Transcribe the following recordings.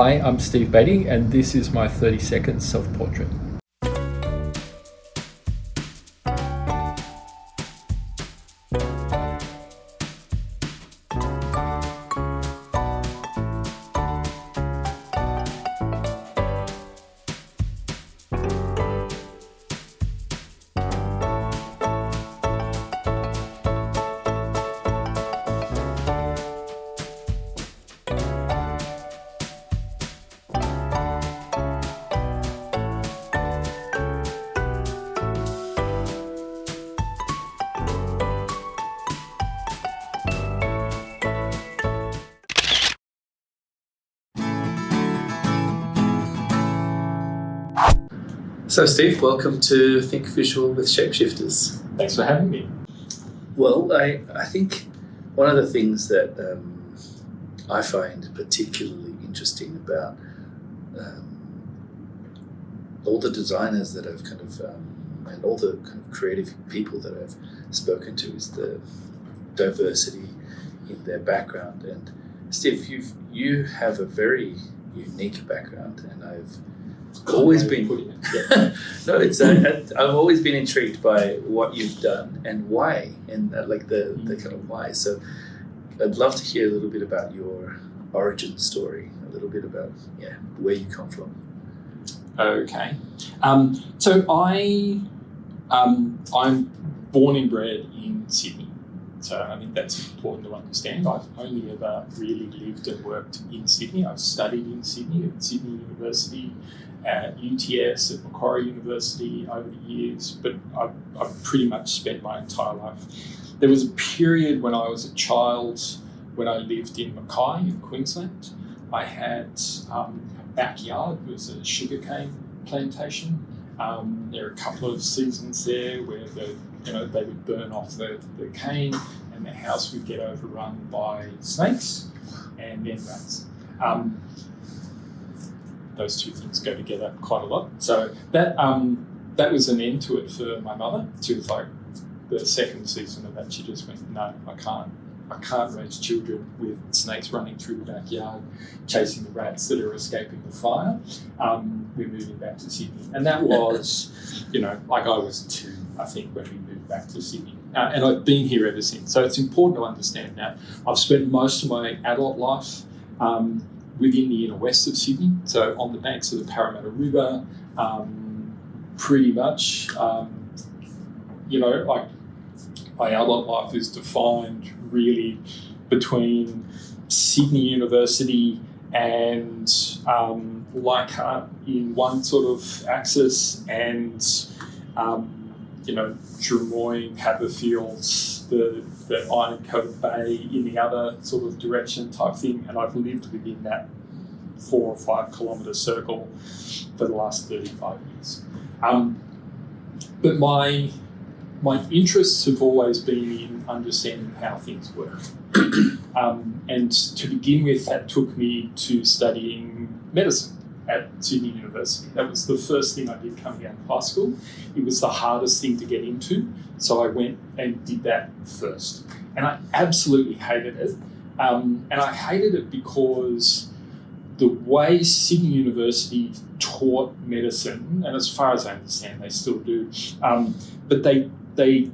Hi, I'm Steve Baty, and this is my 30-second self-portrait. So Steve, welcome to Think Visual with Shapeshifters. Thanks for having me. Well, I think one of the things that I find particularly interesting about all the designers that I've and all the kind of creative people that I've spoken to is the diversity in their background. And Steve, you have a very unique background, and I've always been I've always been intrigued by what you've done and why, and the kind of why. So I'd love to hear a little bit about your origin story, a little bit about where you come from. Okay, so I'm born and bred in Sydney. So I think that's important to understand. I've only ever really lived and worked in Sydney. I've studied in Sydney at Sydney University, at UTS, at Macquarie University over the years, but I've pretty much spent my entire life. There was a period when I was a child when I lived in Mackay in Queensland. I had a backyard. It was a sugarcane plantation. There are a couple of seasons there where they would burn off the cane and the house would get overrun by snakes and then rats. Those two things go together quite a lot. So that was an end to it for my mother. She was like, the second season of that, she just went, no, I can't raise children with snakes running through the backyard, chasing the rats that are escaping the fire. We're moving back to Sydney. And that was, I was 2, I think, when we moved back to Sydney. And I've been here ever since. So it's important to understand that. I've spent most of my adult life within the inner west of Sydney, so on the banks of the Parramatta River, pretty much. My adult life is defined really between Sydney University and Leichhardt in one sort of axis, and Drummoyne, Haberfields, the Iron Cove Bay in the other sort of direction type thing, and I've lived within that 4 or 5 kilometre circle for the last 35 years. But my interests have always been in understanding how things work. And to begin with, that took me to studying medicine at Sydney University. That was the first thing I did coming out of high school. It was the hardest thing to get into, so I went and did that first. And I absolutely hated it. And I hated it because the way Sydney University taught medicine, and as far as I understand, they still do, but they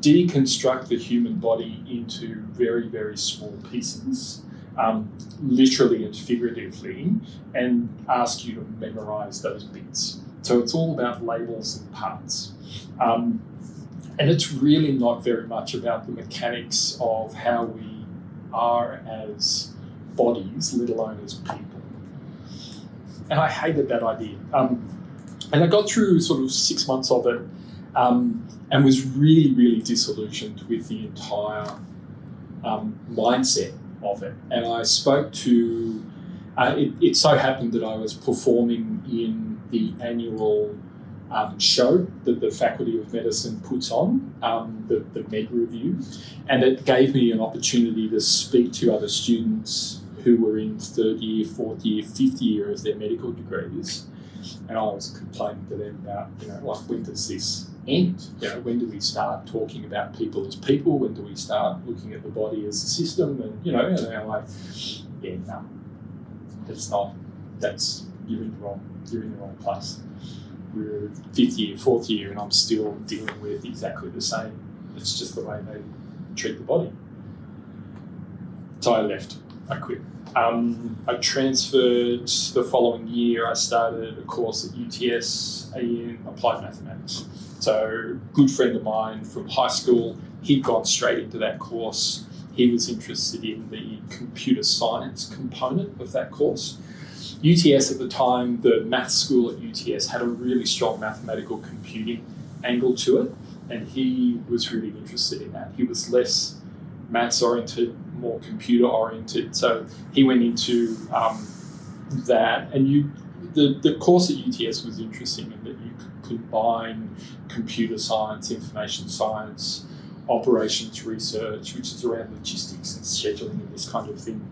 deconstruct the human body into very, very small pieces, literally and figuratively, and ask you to memorise those bits. So it's all about labels and parts. And it's really not very much about the mechanics of how we are as bodies, let alone as people. And I hated that idea. And I got through sort of 6 months of it and was really, really disillusioned with the entire mindset of it. And I spoke to, it so happened that I was performing in the annual show that the Faculty of Medicine puts on, the Med Review, and it gave me an opportunity to speak to other students who were in 3rd year, 4th year, 5th year of their medical degrees. And I was complaining to them about, when does this end? When do we start talking about people as people? When do we start looking at the body as a system? And, and they're like, no, it's not you're in the wrong place. We're fifth year, fourth year, and I'm still dealing with exactly the same. It's just the way they treat the body. So I left. I quit. I transferred the following year. I started a course at UTS in applied mathematics. So a good friend of mine from high school, he'd gone straight into that course. He was interested in the computer science component of that course. UTS at the time, the maths school at UTS had a really strong mathematical computing angle to it, and he was really interested in that. He was less maths oriented, more computer oriented. So he went into that, and the course at UTS was interesting in that you could combine computer science, information science, operations research, which is around logistics and scheduling and this kind of thing,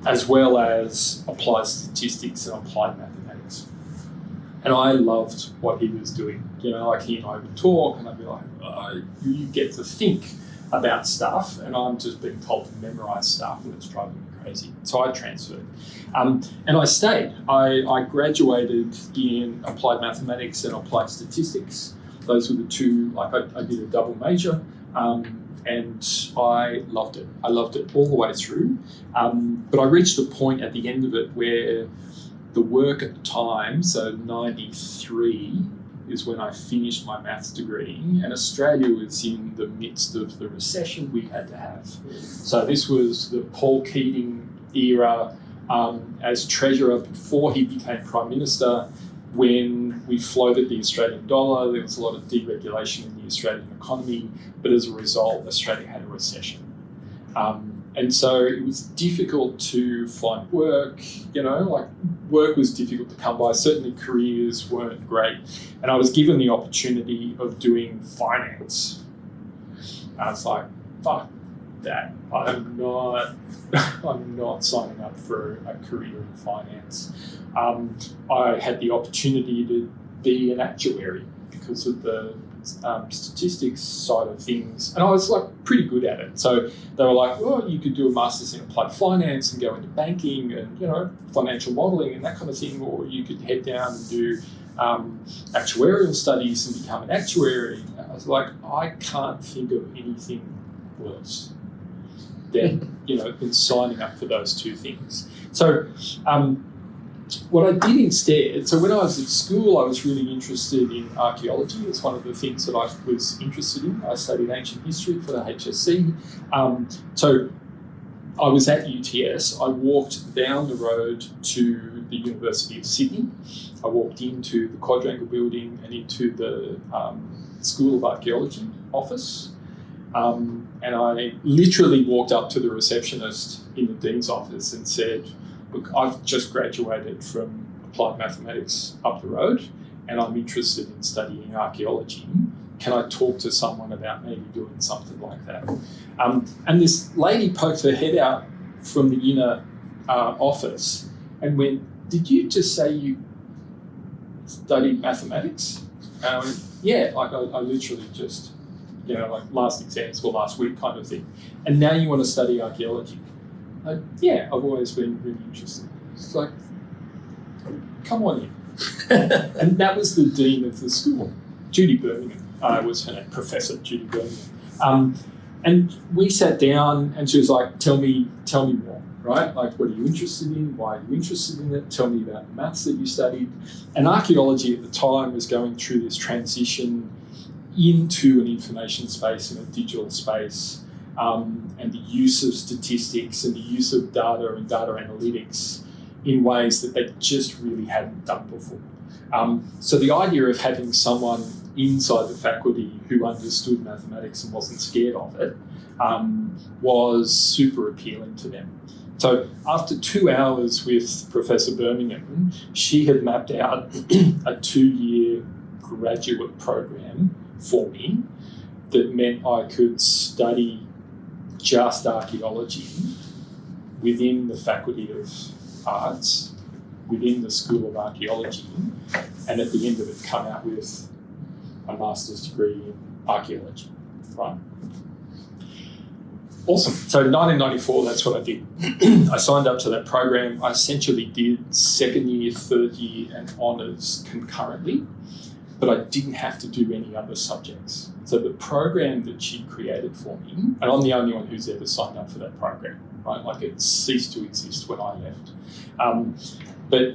as well as applied statistics and applied mathematics. And I loved what he was doing. Like he and I would talk, and I'd be like, you get to think about stuff, and I'm just being told to memorize stuff, and it's driving me crazy. So I transferred. And I stayed. I graduated in applied mathematics and applied statistics. Those were the two, I did a double major, and I loved it. I loved it all the way through. But I reached a point at the end of it where the work at the time, so 93 is when I finished my maths degree, and Australia was in the midst of the recession we had to have. So this was the Paul Keating era as Treasurer before he became Prime Minister. When we floated the Australian dollar, there was a lot of deregulation in the Australian economy, but as a result, Australia had a recession. And so it was difficult to find work, work was difficult to come by. Certainly careers weren't great. And I was given the opportunity of doing finance. I was like, fuck that. I'm not signing up for a career in finance. I had the opportunity to be an actuary because of the statistics side of things, and I was pretty good at it. So they were like, well, you could do a master's in applied finance and go into banking and financial modelling and that kind of thing, or you could head down and do actuarial studies and become an actuary. And I was like, I can't think of anything worse than than signing up for those two things. So what I did instead, so when I was at school, I was really interested in archaeology. It's one of the things that I was interested in. I studied ancient history for the HSC. So I was at UTS. I walked down the road to the University of Sydney. I walked into the Quadrangle building and into the School of Archaeology office. And I literally walked up to the receptionist in the Dean's office and said, look, I've just graduated from applied mathematics up the road, and I'm interested in studying archaeology. Can I talk to someone about maybe doing something like that? And this lady poked her head out from the inner office and went, did you just say you studied mathematics? And I went, yeah, I literally just, last exams were last week kind of thing. And now you want to study archaeology? Yeah, I've always been really interested. It's like, come on in. And that was the dean of the school, Judy Birmingham. Was her name, Professor Judy Birmingham. And we sat down and she was like, tell me more, right? Like, what are you interested in? Why are you interested in it? Tell me about the maths that you studied. And archaeology at the time was going through this transition into an information space and a digital space. And the use of statistics and the use of data and data analytics in ways that they just really hadn't done before. So the idea of having someone inside the faculty who understood mathematics and wasn't scared of it was super appealing to them. So after 2 hours with Professor Birmingham, she had mapped out a 2-year graduate program for me that meant I could study just archaeology within the Faculty of Arts, within the School of Archaeology, and at the end of it come out with a master's degree in archaeology, right? Awesome. So 1994, that's what I did. I signed up to that program. I essentially did second year, third year, and honours concurrently, but I didn't have to do any other subjects. So the program that she created for me, and I'm the only one who's ever signed up for that program, right? Like it ceased to exist when I left. But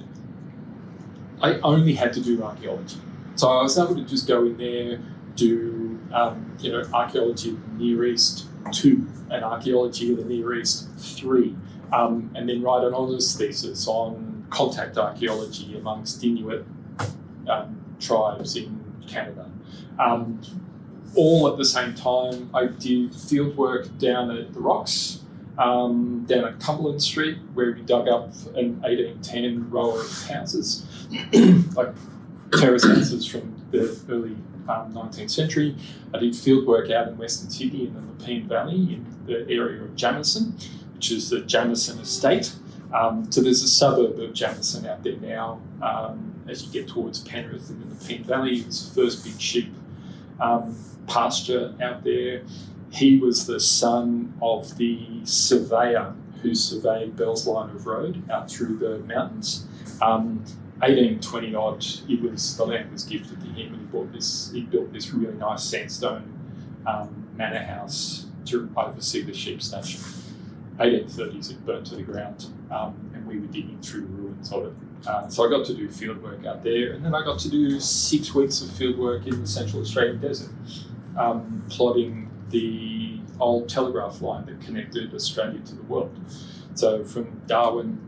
I only had to do archaeology. So I was able to just go in there, do archaeology of the Near East 2 and archaeology of the Near East 3, and then write an honours thesis on contact archaeology amongst Inuit tribes in Canada. All at the same time, I did field work down at the Rocks, down at Cumberland Street, where we dug up an 1810 row of houses, like terrace houses from the early 19th century. I did field work out in Western Sydney in the Nepean Valley in the area of Jamison, which is the Jamison Estate. So there's a suburb of Jamison out there now. As you get towards Penrith in the Nepean Valley, it's the first big sheep pasture out there. He was the son of the surveyor who surveyed Bell's Line of Road out through the mountains. 1820 odd, the land was gifted to him, and he built this really nice sandstone manor house to oversee the sheep station. 1830s, it burnt to the ground, and we were digging through the ruins of it. So I got to do field work out there, and then I got to do 6 weeks of field work in the Central Australian desert, plotting the old telegraph line that connected Australia to the world. So from Darwin,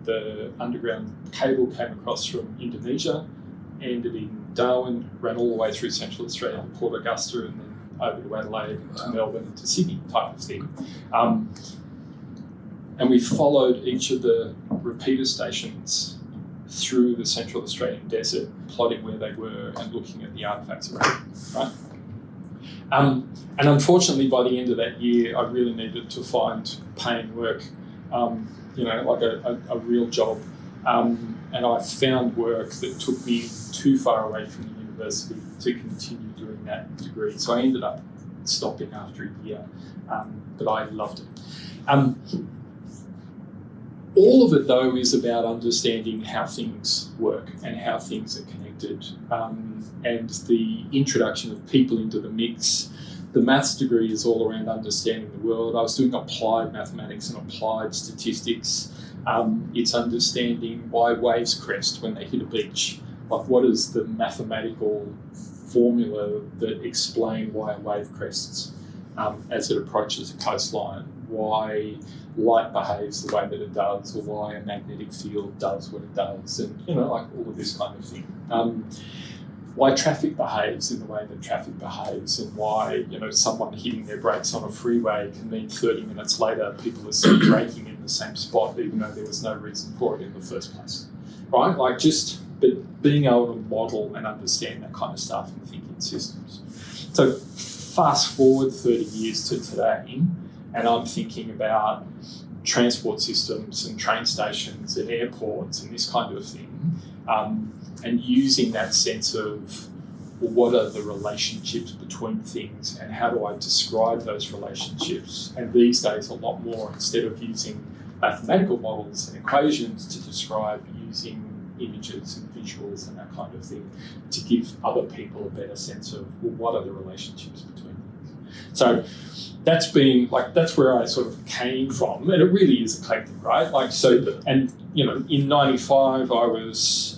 the underground cable came across from Indonesia, ended in Darwin, ran all the way through Central Australia to Port Augusta, and then over to Adelaide, to Melbourne, and to Sydney type of thing. And we followed each of the repeater stations through the Central Australian desert, plotting where they were and looking at the artefacts around them, right? And unfortunately, by the end of that year, I really needed to find paying work, like a real job. And I found work that took me too far away from the university to continue doing that degree. So I ended up stopping after a year, but I loved it. All of it, though, is about understanding how things work and how things are connected, and the introduction of people into the mix. The maths degree is all around understanding the world. I was doing applied mathematics and applied statistics. It's understanding why waves crest when they hit a beach. Like, what is the mathematical formula that explain why a wave crests as it approaches a coastline? Why light behaves the way that it does, or why a magnetic field does what it does, and all of this kind of thing. Why traffic behaves in the way that traffic behaves, and why someone hitting their brakes on a freeway can mean 30 minutes later people are still braking in the same spot, even though there was no reason for it in the first place, right? But being able to model and understand that kind of stuff and think in systems. So fast forward 30 years to today, and I'm thinking about transport systems and train stations and airports and this kind of thing, and using that sense of, well, what are the relationships between things and how do I describe those relationships? And these days a lot more, instead of using mathematical models and equations to describe, using images and visuals and that kind of thing to give other people a better sense of, well, what are the relationships between things? So that's where I sort of came from, and it really is eclectic, right? In 95 I was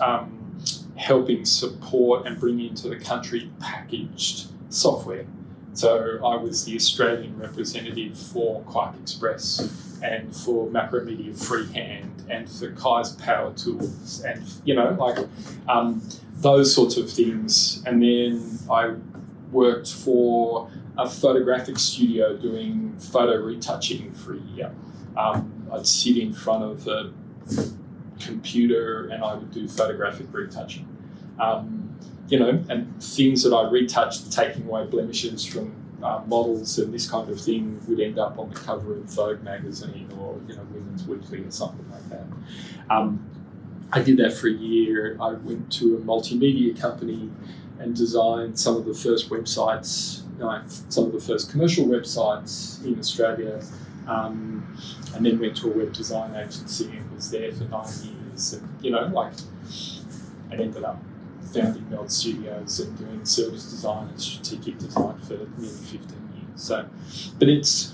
helping support and bring into the country packaged software. So I was the Australian representative for Quark Express and for Macromedia Freehand and for Kai's Power Tools and, those sorts of things. And then I worked for a photographic studio doing photo retouching for a year. I'd sit in front of a computer and I would do photographic retouching. And things that I retouched, taking away blemishes from models and this kind of thing, would end up on the cover of Vogue magazine or Women's Weekly or something like that. I did that for a year. I went to a multimedia company and designed some of the first websites some of the first commercial websites in Australia, and then went to a web design agency and was there for 9 years, and ended up founding Meld Studios and doing service design and strategic design for nearly 15 years. So, but it's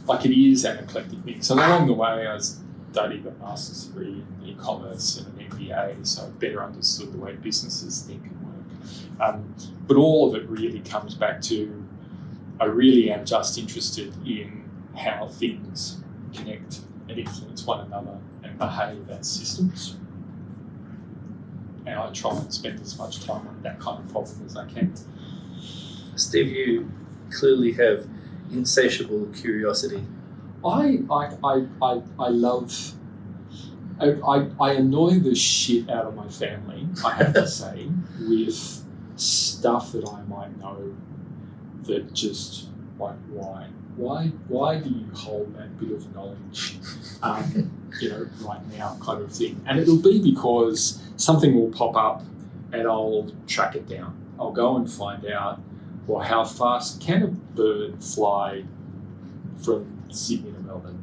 like, it is an eclectic mix. And along the way, I studied a master's degree in e-commerce and an MBA, so I better understood the way businesses think and work. But all of it really comes back to, I really am just interested in how things connect and influence one another and behave as systems. And I try and spend as much time on that kind of problem as I can. Steve, you clearly have insatiable curiosity. I annoy the shit out of my family, I have to say, with stuff that I might know that just, like, why? Why do you hold that bit of knowledge, right now, kind of thing? And it'll be because something will pop up and I'll track it down. I'll go and find out, well, how fast can a bird fly from Sydney to Melbourne?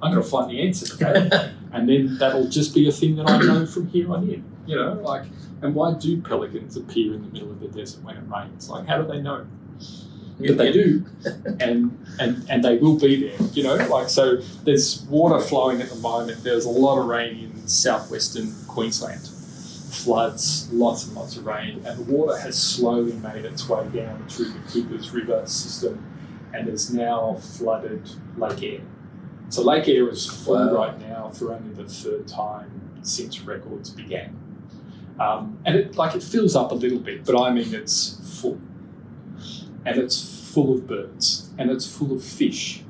I'm going to find the answer to that. And then that'll just be a thing that I know from here on in, and why do pelicans appear in the middle of the desert when it rains? Like, how do they know? But they do, and they will be there, so there's water flowing at the moment. There's a lot of rain in southwestern Queensland, floods, lots and lots of rain, and the water has slowly made its way down through the Coopers River system and has now flooded Lake Eyre. So Lake Eyre is full right now for only the third time since records began. And it fills up a little bit, but I mean it's full. And it's full of birds, and it's full of fish,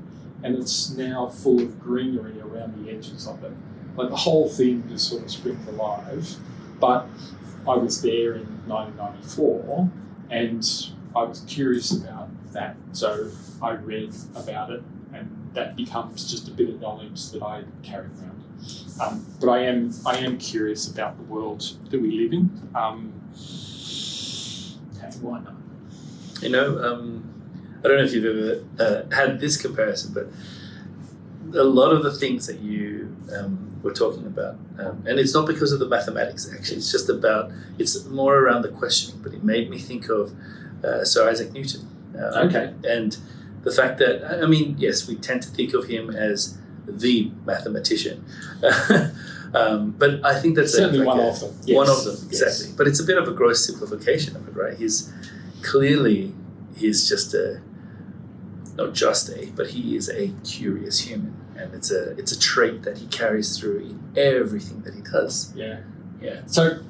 and it's now full of greenery around the edges of it. Like, the whole thing just sort of springs alive. But I was there in 1994, and I was curious about that. So I read about it, and that becomes just a bit of knowledge that I carry around. But I am curious about the world that we live in. And why not? I don't know if you've ever had this comparison, but a lot of the things that you were talking about, and it's not because of the mathematics, actually, it's more around the questioning, but it made me think of Sir Isaac Newton. Okay. And the fact that, yes, we tend to think of him as the mathematician, but I think that's certainly one of them. Yes. One of them, exactly. Yes. But it's a bit of a gross simplification of it, right? He's just but he is a curious human, and it's a trait that he carries through in everything that he does. Yeah. So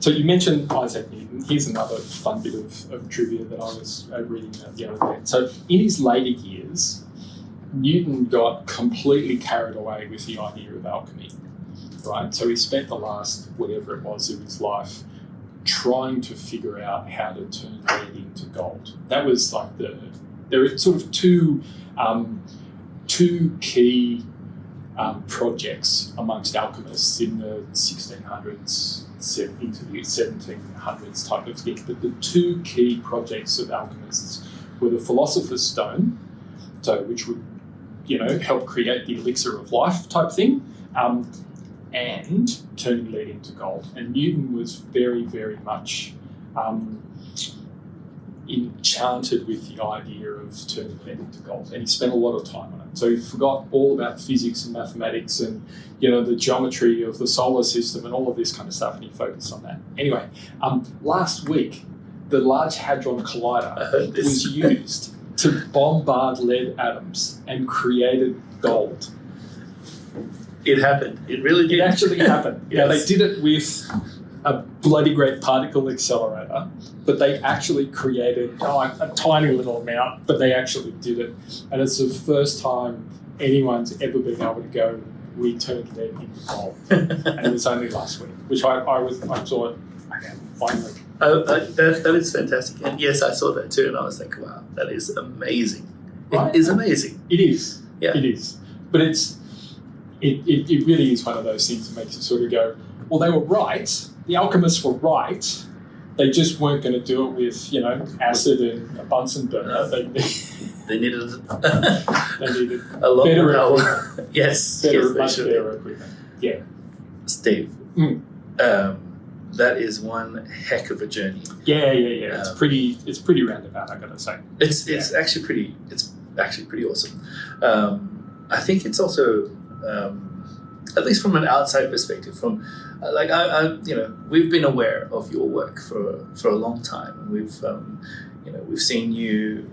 you mentioned Isaac Newton. Here's another fun bit of trivia that I was reading about the other day. So in his later years, Newton got completely carried away with the idea of alchemy, right? So he spent the last whatever it was of his life trying to figure out how to turn lead into gold. That was like there are sort of two key projects amongst alchemists in the 1600s into the 1700s type of thing. But the two key projects of alchemists were the Philosopher's Stone, so which would help create the elixir of life type thing, and turning lead into gold. And Newton was very, very much enchanted with the idea of turning lead into gold, and he spent a lot of time on it. So he forgot all about physics and mathematics and the geometry of the solar system and all of this kind of stuff, and he focused on that. Anyway, last week, the Large Hadron Collider was used to bombard lead atoms and created gold. It happened. It really did. It actually happened. Yes. Yeah, they did it with a bloody great particle accelerator, but they actually created a tiny little amount, but they actually did it. And it's the first time anyone's ever been able to go, we turned lead into gold. And it was only last week, which I thought, okay, finally. That is fantastic. And yes, I saw that too, and I was like, wow, that is amazing. Right? It is amazing. It is. Yeah. It is. But it really is one of those things that makes you sort of go, well, they were right. The alchemists were right, They just weren't going to do it with, acid and a Bunsen burner. They needed They needed a lot better more help. equipment. Yes, Much better equipment. Yeah. Steve, that is one heck of a journey. Yeah. It's pretty roundabout, I gotta say. It's actually pretty awesome. I think it's also, at least from an outside perspective, from we've been aware of your work for a long time, and we've seen you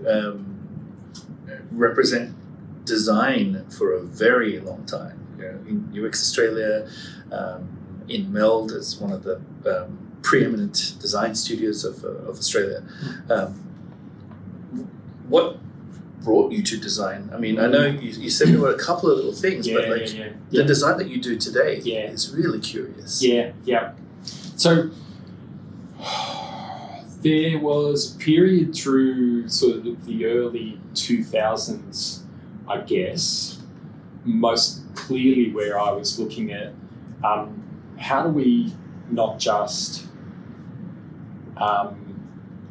represent design for a very long time. In UX Australia, in Meld as one of the preeminent design studios of Australia. What brought you to design? I mean, I know you said there were a couple of little things, but the design that you do today is really curious. Yeah. So there was a period through sort of the early 2000s, I guess, most clearly where I was looking at how do we not just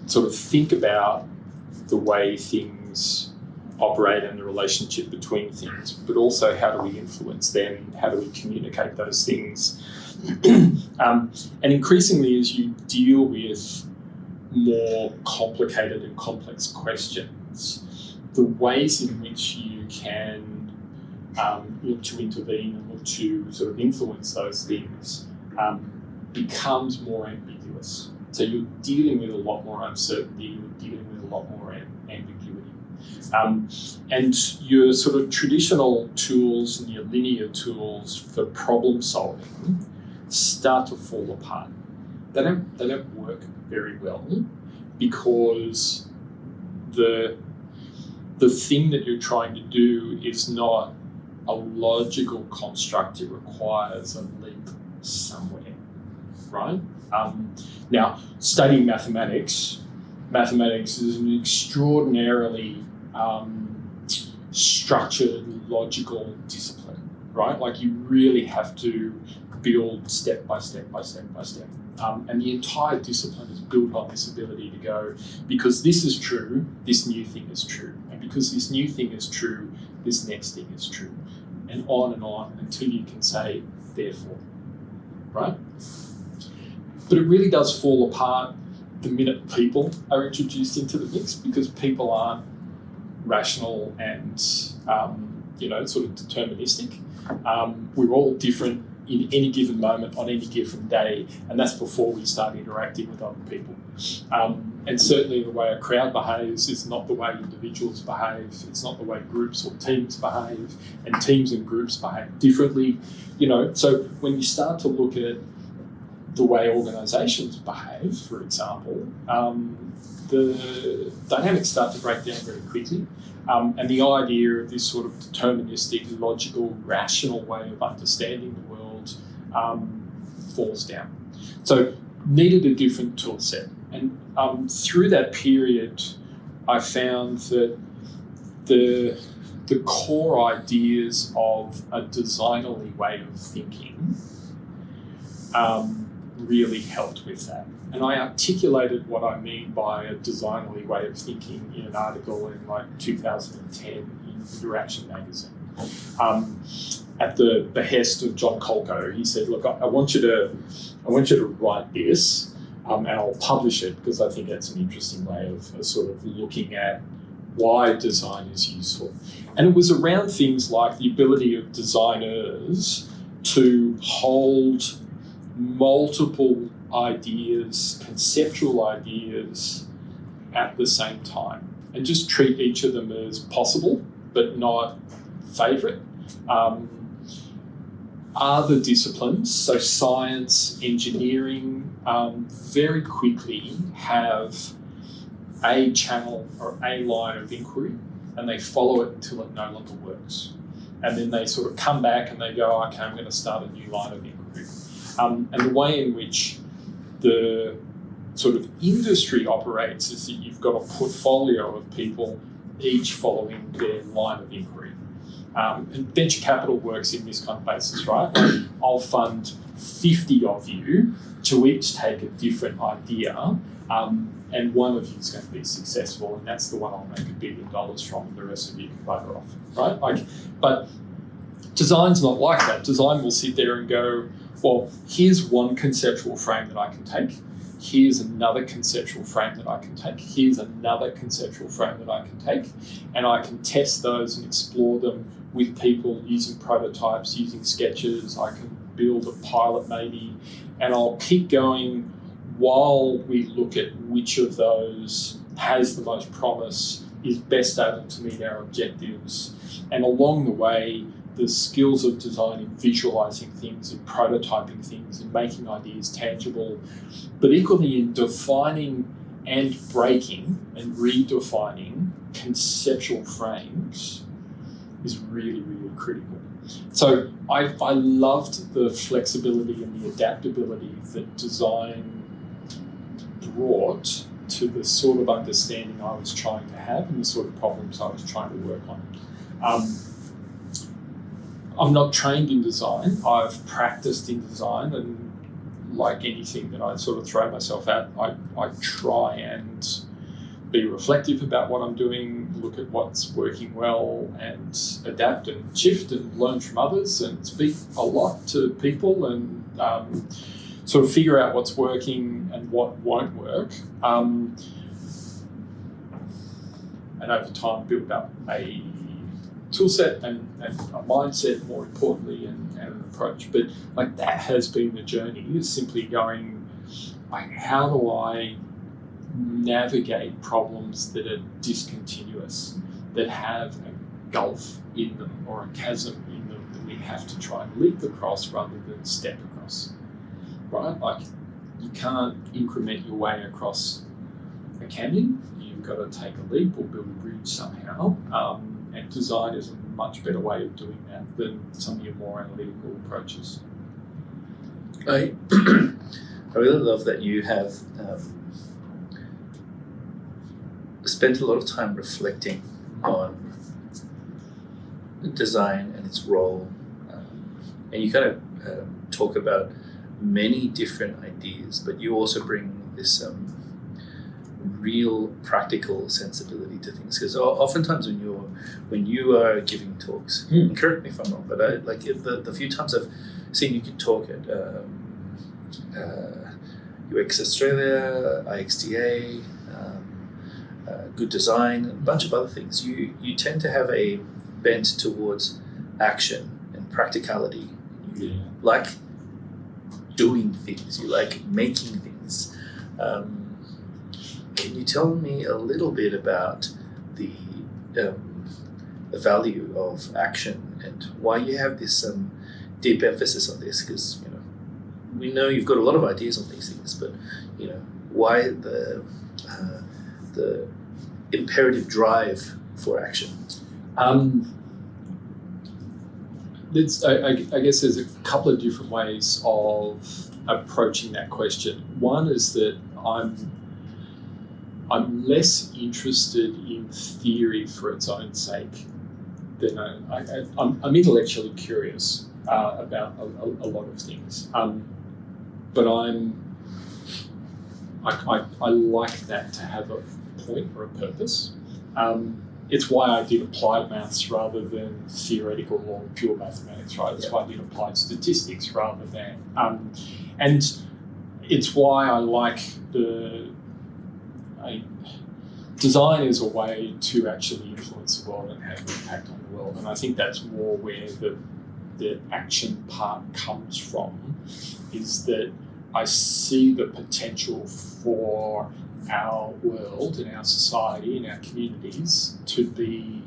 sort of think about the way things operate and the relationship between things, but also how do we influence them? How do we communicate those things? And increasingly, as you deal with more complicated and complex questions, the ways in which you can look to intervene and look to sort of influence those things becomes more ambiguous. So you're dealing with a lot more uncertainty, you're dealing with a lot more ambiguity. And your sort of traditional tools and your linear tools for problem solving start to fall apart. They don't work very well because the thing that you're trying to do is not a logical construct. It requires a leap somewhere, right? Now, studying mathematics is an extraordinarily structured, logical discipline, right? Like you really have to build step by step by step by step. And the entire discipline is built on this ability to go, because this is true, this new thing is true. And because this new thing is true, this next thing is true. And on until you can say, therefore, right? But it really does fall apart the minute people are introduced into the mix, because people aren't rational and, sort of deterministic. We're all different in any given moment, on any given day, and that's before we start interacting with other people. And certainly the way a crowd behaves is not the way individuals behave, it's not the way groups or teams behave, and teams and groups behave differently. So when you start to look at the way organisations behave, for example, the dynamics start to break down very quickly. And the idea of this sort of deterministic, logical, rational way of understanding the world falls down. So needed a different tool set. And through that period, I found that the core ideas of a designerly way of thinking really helped with that. And I articulated what I mean by a designerly way of thinking in an article in 2010 in Interaction magazine. At the behest of John Colco, he said, "Look, I want you to write this, and I'll publish it because I think that's an interesting way of sort of looking at why design is useful." And it was around things like the ability of designers to hold multiple ideas, conceptual ideas at the same time, and just treat each of them as possible, but not favourite. Other disciplines, so science, engineering, very quickly have a channel or a line of inquiry, and they follow it until it no longer works. And then they sort of come back and they go, okay, I'm going to start a new line of inquiry. And the way in which the sort of industry operates is that you've got a portfolio of people each following their line of inquiry. And venture capital works in this kind of basis, right? I'll fund 50 of you to each take a different idea, and one of you is going to be successful, and that's the one I'll make $1 billion from, and the rest of you can bugger off, right? But design's not like that. Design will sit there and go, well, here's one conceptual frame that I can take. Here's another conceptual frame that I can take. Here's another conceptual frame that I can take. And I can test those and explore them with people using prototypes, using sketches. I can build a pilot maybe. And I'll keep going while we look at which of those has the most promise, is best able to meet our objectives. And along the way, the skills of design in visualizing things, in prototyping things, in making ideas tangible, but equally in defining and breaking and redefining conceptual frames is really, really critical. So I loved the flexibility and the adaptability that design brought to the sort of understanding I was trying to have and the sort of problems I was trying to work on. I'm not trained in design. I've practiced in design, and like anything that I sort of throw myself at, I try and be reflective about what I'm doing, look at what's working well, and adapt and shift and learn from others and speak a lot to people and sort of figure out what's working and what won't work. And over time build up a tool set and a mindset, more importantly, and an approach. But like that has been the journey, is simply going, like, how do I navigate problems that are discontinuous, that have a gulf in them or a chasm in them that we have to try and leap across rather than step across, right? Like, you can't increment your way across a canyon. You've got to take a leap or build a bridge somehow. And design is a much better way of doing that than some of your more analytical approaches. I really love that you have spent a lot of time reflecting on design and its role, and you kind of talk about many different ideas, but you also bring this real practical sensibility to things, because oftentimes when you are giving talks, and correct me if I'm wrong, but the few times I've seen you can talk at UX Australia, IXDA, Good Design, and a bunch of other things, you tend to have a bent towards action and practicality. You like doing things, you like making things. Can you tell me a little bit about the value of action and why you have this deep emphasis on this? Because we know you've got a lot of ideas on these things, but why the imperative drive for action? I guess there's a couple of different ways of approaching that question. One is that I'm less interested in theory for its own sake than I'm intellectually curious about a lot of things, but I like that to have a point or a purpose. It's why I did applied maths rather than theoretical or pure mathematics, right? It's why I did applied statistics rather than, and it's why I like design is a way to actually influence the world and have an impact on the world. And I think that's more where the action part comes from, is that I see the potential for our world and our society and our communities to be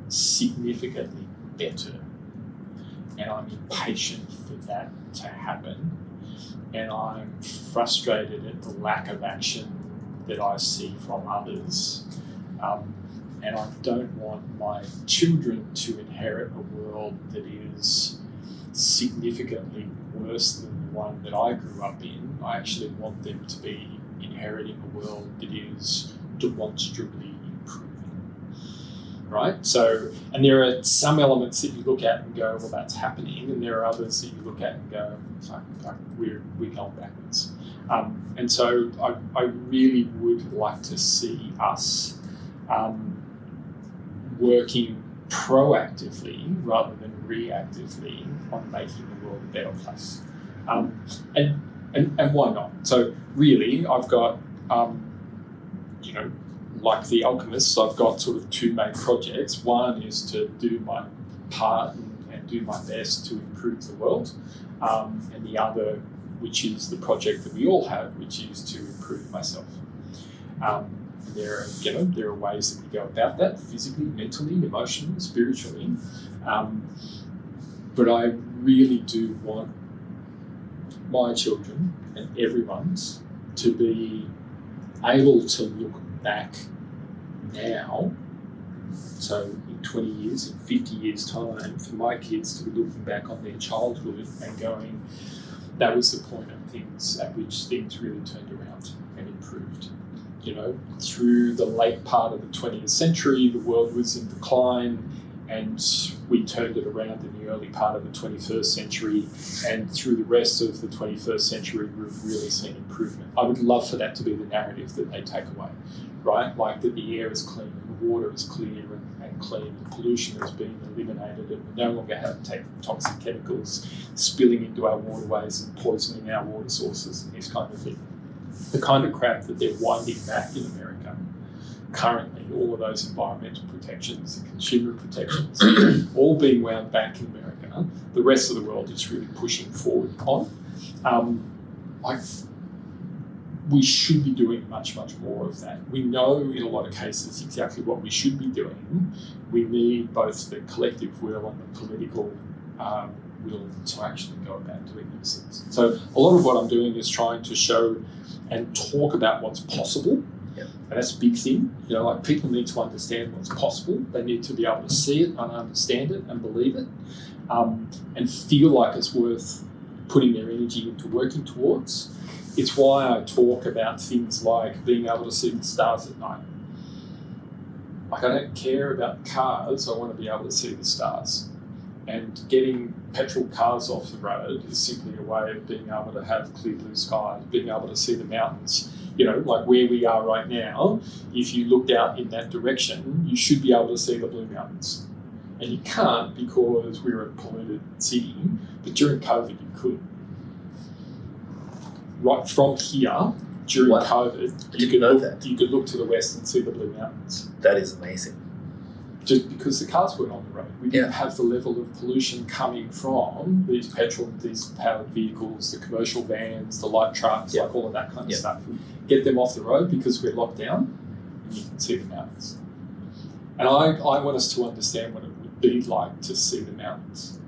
significantly better. And I'm impatient for that to happen. And I'm frustrated at the lack of action that I see from others. And I don't want my children to inherit a world that is significantly worse than the one that I grew up in. I actually want them to be inheriting a world that is demonstrably improving. right? So, and there are some elements that you look at and go, well, that's happening, and there are others that you look at and go, we're going backwards. And so I really would like to see us working proactively rather than reactively on making the world a better place. And why not? So really, I've got, like the alchemists, I've got sort of two main projects. One is to do my part and do my best to improve the world, and the other, which is the project that we all have, which is to improve myself. There are ways that we go about that, physically, mentally, emotionally, spiritually. But I really do want my children and everyone's to be able to look back now, so in 20 years, in 50 years' time, for my kids to be looking back on their childhood and going, that was the point of things at which things really turned around and improved. Through the late part of the 20th century, the world was in decline, and we turned it around in the early part of the 21st century, and through the rest of the 21st century, we've really seen improvement. I would love for that to be the narrative that they take away, right? Like that the air is clean, and the water is clear and clean, and pollution has been eliminated, and we no longer have toxic chemicals spilling into our waterways and poisoning our water sources and this kind of thing. The kind of crap that they're winding back in America currently, all of those environmental protections and consumer protections, all being wound back in America, the rest of the world is really pushing forward on. We should be doing much, much more of that. We know in a lot of cases exactly what we should be doing. We need both the collective will and the political will to actually go about doing these things. So a lot of what I'm doing is trying to show and talk about what's possible. Yep. And that's a big thing. People need to understand what's possible. They need to be able to see it and understand it and believe it, and feel like it's worth putting their energy into working towards. It's why I talk about things like being able to see the stars at night. I don't care about cars, I want to be able to see the stars. And getting petrol cars off the road is simply a way of being able to have clear blue skies, being able to see the mountains. Like where we are right now, if you looked out in that direction, you should be able to see the Blue Mountains. And you can't because we're a polluted city, but during COVID you could. Right from here, during COVID, you could look to the west and see the Blue Mountains. That is amazing. Just because the cars weren't on the road. We didn't have the level of pollution coming from these petrol and diesel-powered vehicles, the commercial vans, the light trucks, like all of that kind of stuff. Get them off the road because we're locked down, and you can see the mountains. And I want us to understand what it would be like to see the mountains,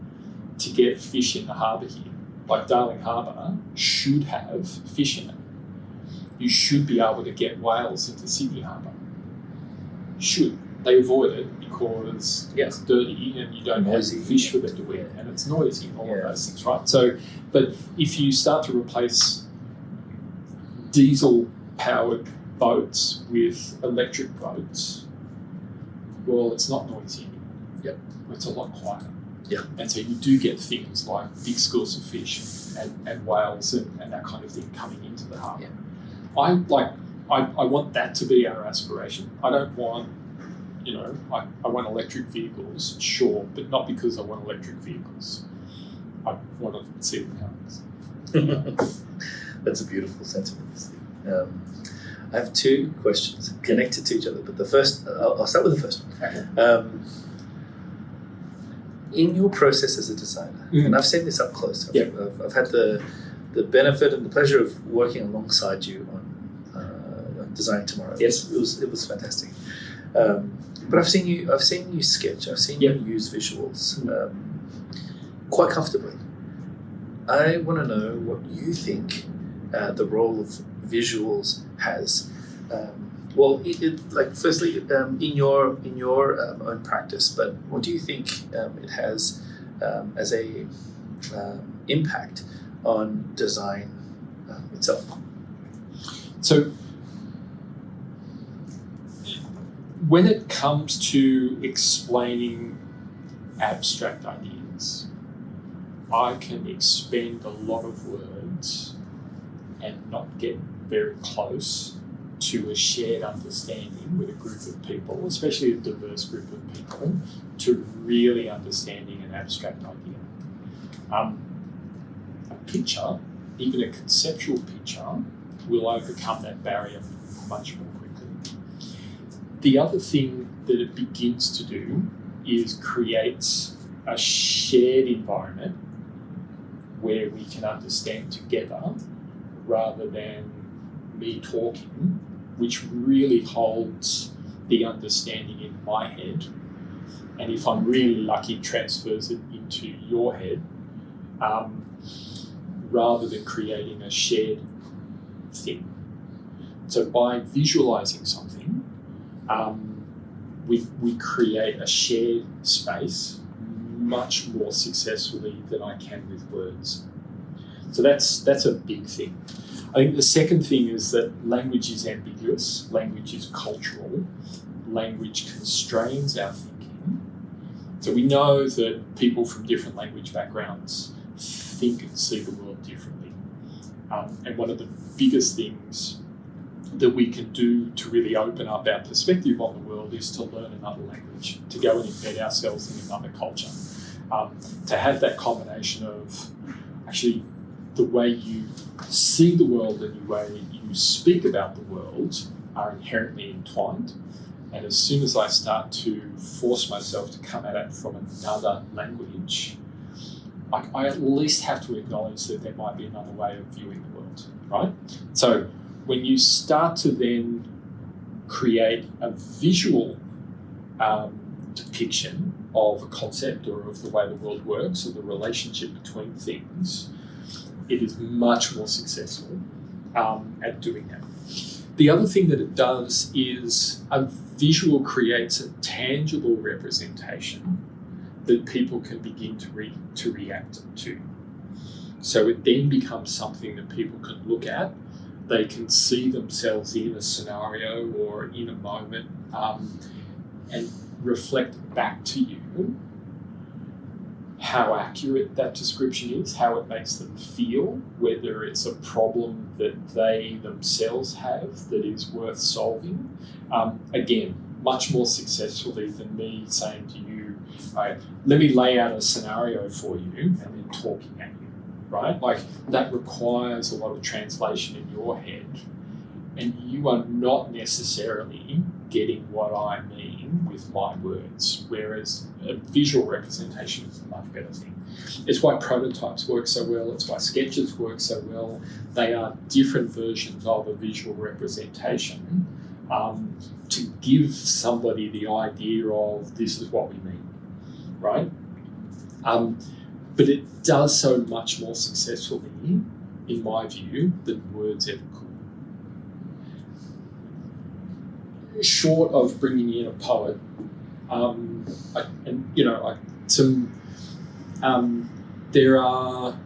to get fish in the harbour here. Like Darling Harbour should have fish in it. You should be able to get whales into Sydney Harbour. Should. They avoid it because it's dirty and you don't have fish for them to eat, and it's noisy and all of those things, right? So, but if you start to replace diesel-powered boats with electric boats, well, it's not noisy anymore. Yep. It's a lot quieter. Yeah. And so you do get things like big schools of fish and whales and that kind of thing coming into the harbour. Yeah. I want that to be our aspiration. I don't want, I want electric vehicles, sure, but not because I want electric vehicles. I want to see the mountains. That's a beautiful sentiment, Steve. I have two questions connected to each other, but the first, I'll start with the first one. Okay. In your process as a designer, and I've seen this up close. I've had the benefit and the pleasure of working alongside you on Designing Tomorrow. Yes, it was fantastic. But I've seen you sketch. I've seen you use visuals quite comfortably. I want to know what you think the role of visuals has. Firstly, in your own practice, but what do you think it has as a impact on design itself? So when it comes to explaining abstract ideas, I can expend a lot of words and not get very close to a shared understanding with a group of people, especially a diverse group of people, to really understanding an abstract idea. A picture, even a conceptual picture, will overcome that barrier much more quickly. The other thing that it begins to do is creates a shared environment where we can understand together rather than me talking, which really holds the understanding in my head, and if I'm really lucky, transfers it into your head, rather than creating a shared thing. So by visualizing something, we create a shared space much more successfully than I can with words. So that's a big thing. I think the second thing is that language is ambiguous, language is cultural, language constrains our thinking. So we know that people from different language backgrounds think and see the world differently. And one of the biggest things that we can do to really open up our perspective on the world is to learn another language, to go and embed ourselves in another culture, to have that combination of actually the way you see the world and the way you speak about the world are inherently entwined. And as soon as I start to force myself to come at it from another language, I at least have to acknowledge that there might be another way of viewing the world, right? So when you start to then create a visual depiction of a concept or of the way the world works or the relationship between things, it is much more successful at doing that. The other thing that it does is a visual creates a tangible representation that people can begin to react to. So it then becomes something that people can look at. They can see themselves in a scenario or in a moment and reflect back to you how accurate that description is, how it makes them feel, whether it's a problem that they themselves have that is worth solving. Again, much more successfully than me saying to you, right, let me lay out a scenario for you and then talking at you, right? Like that requires a lot of translation in your head, and you are not necessarily getting what I mean with my words, whereas a visual representation is a much better thing. It's why prototypes work so well, it's why sketches work so well. They are different versions of a visual representation to give somebody the idea of this is what we mean, right? But it does so much more successfully, in my view, than words ever could. Short of bringing in a poet, there are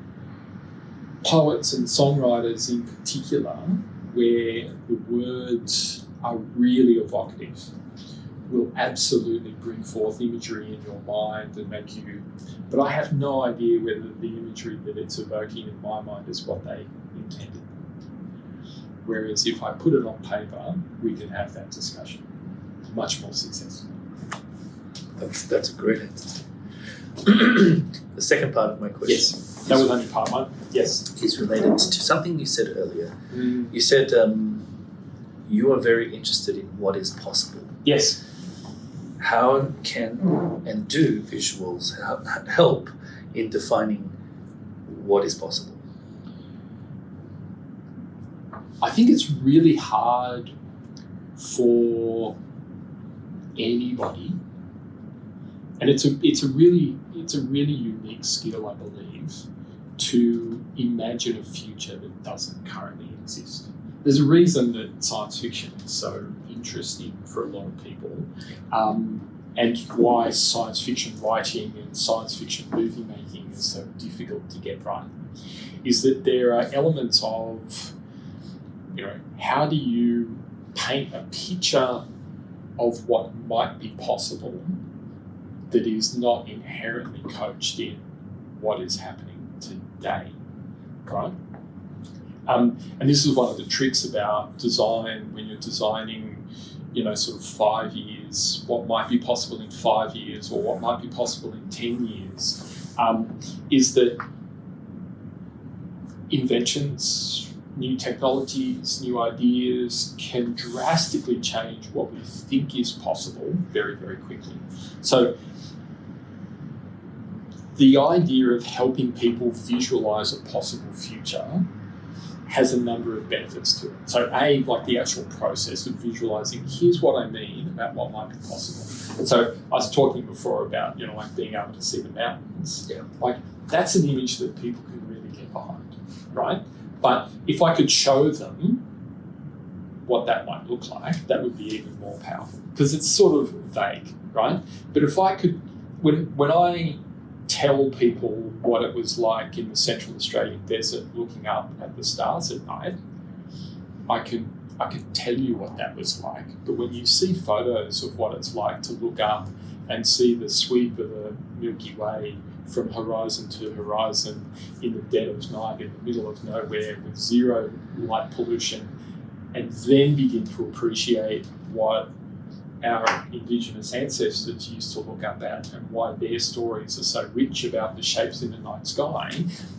poets and songwriters in particular where the words are really evocative, will absolutely bring forth imagery in your mind and make you, but I have no idea whether the imagery that it's evoking in my mind is what they intended. Whereas if I put it on paper, we can have that discussion much more successfully. That's a great answer. The second part of my question. Yes, that was only part one. Yes. Is related to something you said earlier. You said you are very interested in what is possible. Yes. How can and do visuals help in defining what is possible? I think it's really hard for anybody, and it's a really unique skill, I believe, to imagine a future that doesn't currently exist. There's a reason that science fiction is so interesting for a lot of people, and why science fiction writing and science fiction movie making is so difficult to get right, is that there are elements of, how do you paint a picture of what might be possible that is not inherently coached in what is happening today, right? And this is one of the tricks about design when you're designing, sort of 5 years, what might be possible in 5 years or what might be possible in 10 years, is that inventions, new technologies, new ideas can drastically change what we think is possible very, very quickly. So the idea of helping people visualize a possible future has a number of benefits to it. So A, like the actual process of visualizing, here's what I mean about what might be possible. So I was talking before about, like being able to see the mountains. Yeah. Like that's an image that people can really get behind, right? But if I could show them what that might look like, that would be even more powerful because it's sort of vague, right? But if I could, when I tell people what it was like in the Central Australian desert looking up at the stars at night, I can tell you what that was like. But when you see photos of what it's like to look up and see the sweep of the Milky Way from horizon to horizon in the dead of night in the middle of nowhere with zero light pollution, and then begin to appreciate what our Indigenous ancestors used to look up at and why their stories are so rich about the shapes in the night sky,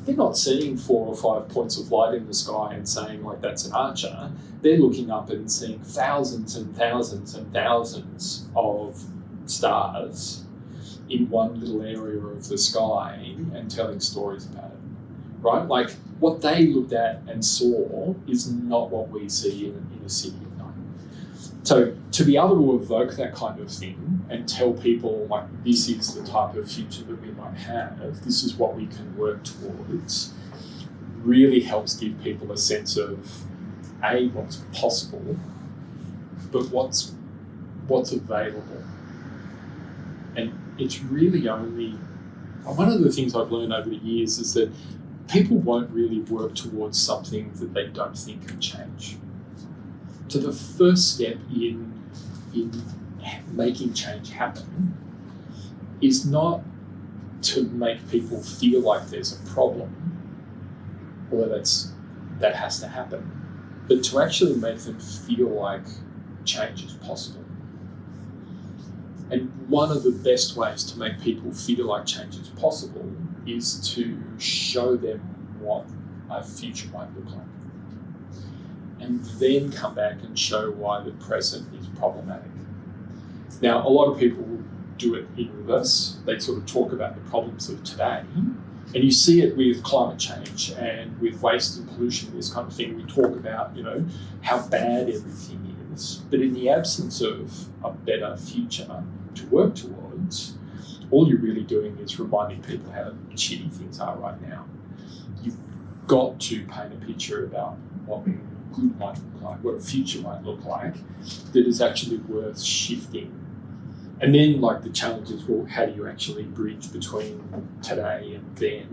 they're not seeing 4 or 5 points of light in the sky and saying, like, that's an archer. They're looking up and seeing thousands and thousands and thousands of stars in one little area of the sky and telling stories about it, right? Like, what they looked at and saw is not what we see in a city at night. So to be able to evoke that kind of thing and tell people, like, this is the type of future that we might have, this is what we can work towards, really helps give people a sense of, A, what's possible, but what's available. And it's really only, one of the things I've learned over the years is that people won't really work towards something that they don't think can change. So the first step in making change happen is not to make people feel like there's a problem, or that has to happen, but to actually make them feel like change is possible. And one of the best ways to make people feel like change is possible is to show them what a future might look like. And then come back and show why the present is problematic. Now, a lot of people will do it in reverse. They sort of talk about the problems of today, and you see it with climate change and with waste and pollution, this kind of thing. We talk about, how bad everything is, but in the absence of a better future to work towards, all you're really doing is reminding people how shitty things are right now. You've got to paint a picture about what good might look like, what a future might look like, that is actually worth shifting. And then, like, the challenge is, well, how do you actually bridge between today and then?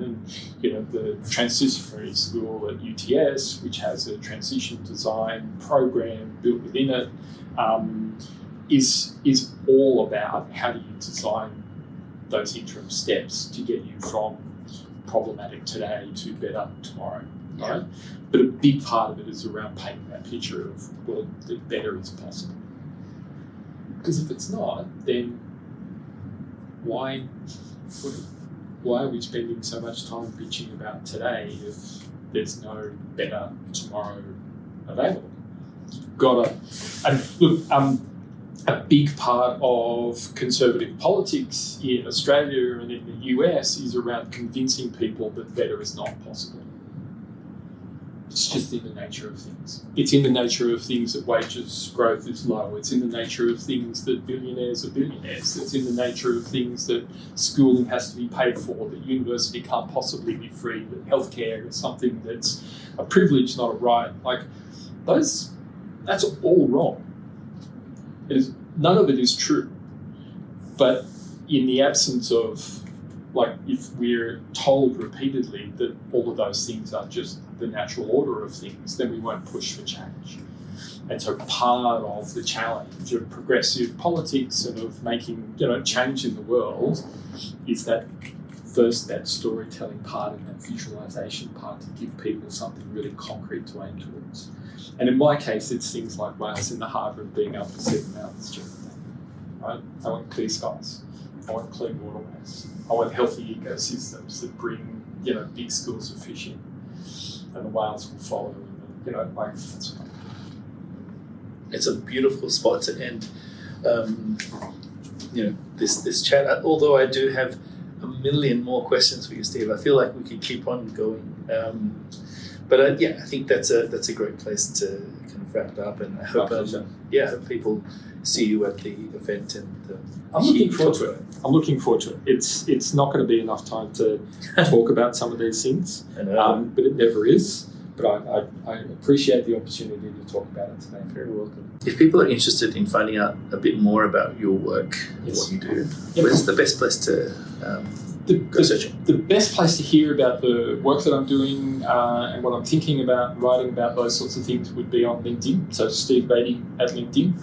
And, the Transdisciplinary School at UTS, which has a transition design program built within it, is all about how do you design those interim steps to get you from problematic today to better tomorrow, right? But a big part of it is around painting that picture of, well, that better is possible. Because if it's not, then why are we spending so much time bitching about today if there's no better tomorrow available? You've got to, and look, a big part of conservative politics in Australia and in the US is around convincing people that better is not possible. It's just in the nature of things. It's in the nature of things that wages growth is low. It's in the nature of things that billionaires are billionaires. It's in the nature of things that schooling has to be paid for, that university can't possibly be free, that healthcare is something that's a privilege, not a right. Like, that's all wrong. None of it is true. But in the absence of, like, if we're told repeatedly that all of those things are just the natural order of things, then we won't push for change. And so part of the challenge of progressive politics and of making, change in the world is that first, that storytelling part and that visualization part to give people something really concrete to aim towards. And in my case, it's things like whales in the harbour and being able to see the mountains during the day. Right? I want clear skies. I want clean waterways. I want healthy ecosystems that bring, big schools of fishing, and the whales will follow. And, that's what It's a beautiful spot to end. This chat. Although I do have a million more questions for you, Steve. I feel like we could keep on going. But I think that's a great place to kind of wrap it up. And I hope, I hope people see you at the event. And I'm looking forward to it. It's not going to be enough time to talk about some of these things, but it never is. But I appreciate the opportunity to talk about it today. Very welcome. If people are interested in finding out a bit more about your work, what you do, where's the best place to go searching? The best place to hear about the work that I'm doing and what I'm thinking about, writing about those sorts of things would be on LinkedIn. So Steve Baty at LinkedIn.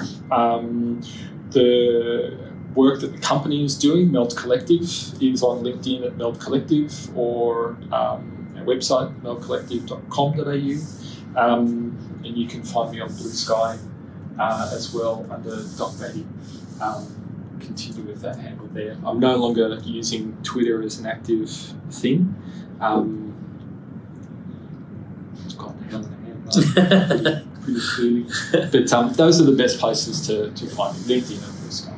The work that the company is doing, Meld Collective, is on LinkedIn at Meld Collective, or our website, meldcollective.com.au. And you can find me on Blue Sky as well under Doc Baty. Continue with that handle there. I'm no longer using Twitter as an active thing. It's gone to hell in a hand, right? pretty clearly. But those are the best places to find me, LinkedIn and Blue Sky.